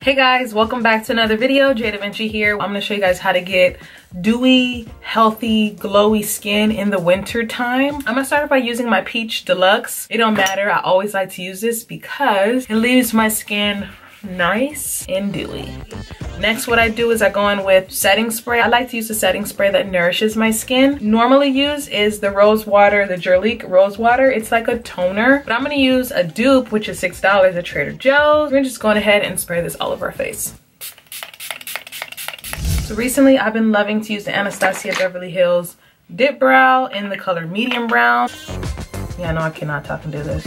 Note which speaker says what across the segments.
Speaker 1: Hey guys, welcome back to another video. Jada Vinci here. I'm gonna show you guys how to get dewy, healthy, glowy skin in the winter time. I'm gonna start off by using my Peach Deluxe. It don't matter, I always like to use this because it leaves my skin nice and dewy. Next, what I do is I go in with setting spray. I like to use a setting spray that nourishes my skin. Normally use is the rose water, the Jurlique rose water. It's like a toner, but I'm gonna use a dupe, which is $6 at Trader Joe's. We're just going ahead and spray this all over our face. So recently I've been loving to use the Anastasia Beverly Hills Dip Brow in the color medium brown. Yeah, I know I cannot talk and do this.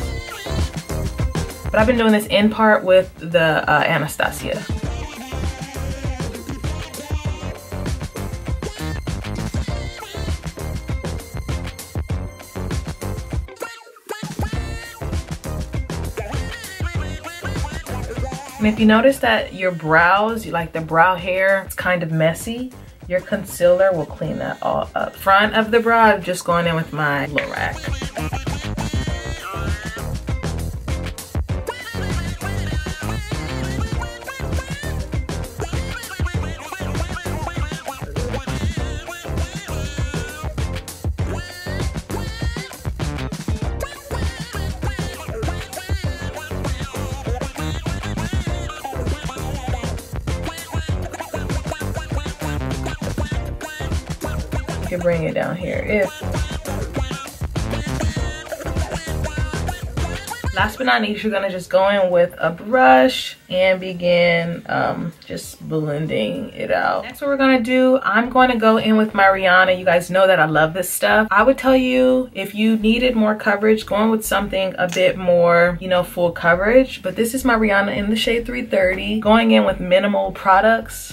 Speaker 1: But I've been doing this in part with the Anastasia. And if you notice that your brows, you like the brow hair, it's kind of messy, your concealer will clean that all up. Front of the brow, I'm just going in with my Lorac. You can bring it down here. Last but not least, you're gonna just go in with a brush and begin just blending it out. Next, what we're gonna do, I'm going to go in with my Rihanna. You guys know that I love this stuff. I would tell you if you needed more coverage, go in with something a bit more, you know, full coverage. But this is my Rihanna in the shade 330. Going in with minimal products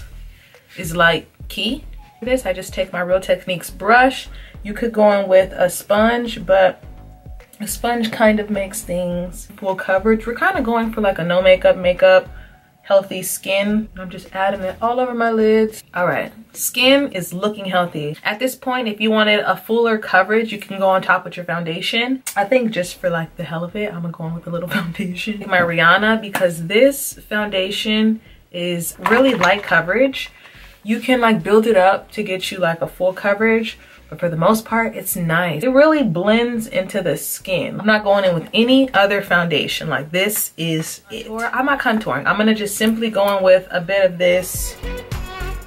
Speaker 1: is like key. This, I just take my Real Techniques brush. You could go in with a sponge, but a sponge kind of makes things full coverage. We're kind of going for like a no makeup, healthy skin. I'm just adding it all over my lids. All right, skin is looking healthy. At this point, if you wanted a fuller coverage, you can go on top with your foundation. I think just for like the hell of it, I'm gonna go in with a little foundation. My Rihanna, because this foundation is really light coverage. You can like build it up to get you like a full coverage, but for the most part, it's nice. It really blends into the skin. I'm not going in with any other foundation. Like this is it. Or I'm not contouring. I'm gonna just simply go in with a bit of this.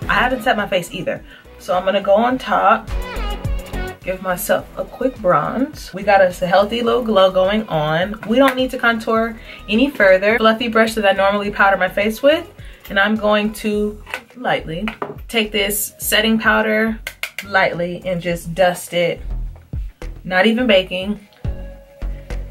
Speaker 1: I haven't set my face either. So I'm gonna go on top, give myself a quick bronze. We got us a healthy little glow going on. We don't need to contour any further. Fluffy brush that I normally powder my face with. And I'm going to lightly take this setting powder lightly and just dust it, not even baking,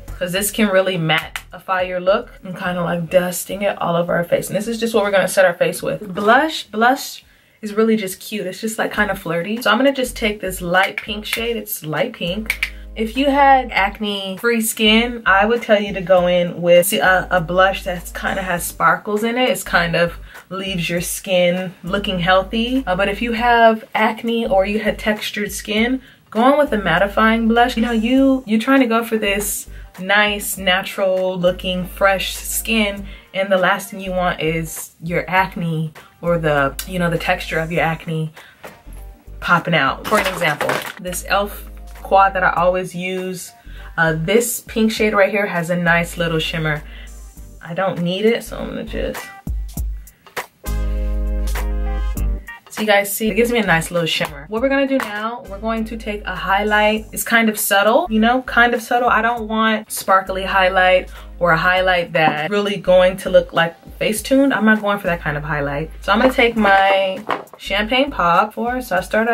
Speaker 1: because this can really mattify your look, and kind of like dusting it all over our face. And this is just what we're gonna set our face with. Blush is really just cute. It's just like kind of flirty. So I'm gonna just take this light pink shade. It's light pink. If you had acne-free skin, I would tell you to go in with a blush that kind of has sparkles in it. It's kind of leaves your skin looking healthy. But if you have acne or you had textured skin, go on with a mattifying blush. You know, you're trying to go for this nice, natural looking, fresh skin, and the last thing you want is your acne or the, you know, the texture of your acne popping out. For an example, this e.l.f. quad that I always use, this pink shade right here has a nice little shimmer. I don't need it, so I'm gonna just, so you guys see, it gives me a nice little shimmer. What we're gonna do now, we're going to take a highlight. It's kind of subtle, you know, kind of subtle. I don't want sparkly highlight or a highlight that's really going to look like face tuned. I'm not going for that kind of highlight. So I'm gonna take my Champagne Pop so I start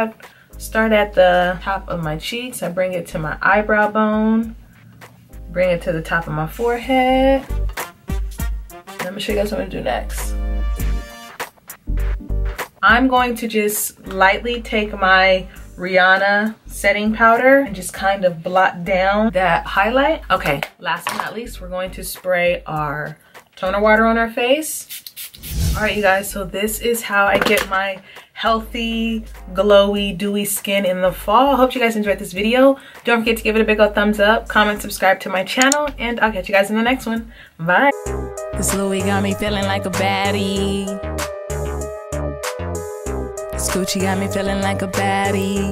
Speaker 1: at the top of my cheeks. I bring it to my eyebrow bone, bring it to the top of my forehead. Let me show you guys what I'm gonna do next. I'm going to just lightly take my Rihanna setting powder and just kind of blot down that highlight. Okay, last but not least, we're going to spray our toner water on our face. All right, you guys, so this is how I get my healthy, glowy, dewy skin in the fall. I hope you guys enjoyed this video. Don't forget to give it a big old thumbs up, comment, subscribe to my channel, and I'll catch you guys in the next one. Bye. This Louis got me feeling like a baddie. This Gucci got me feeling like a baddie.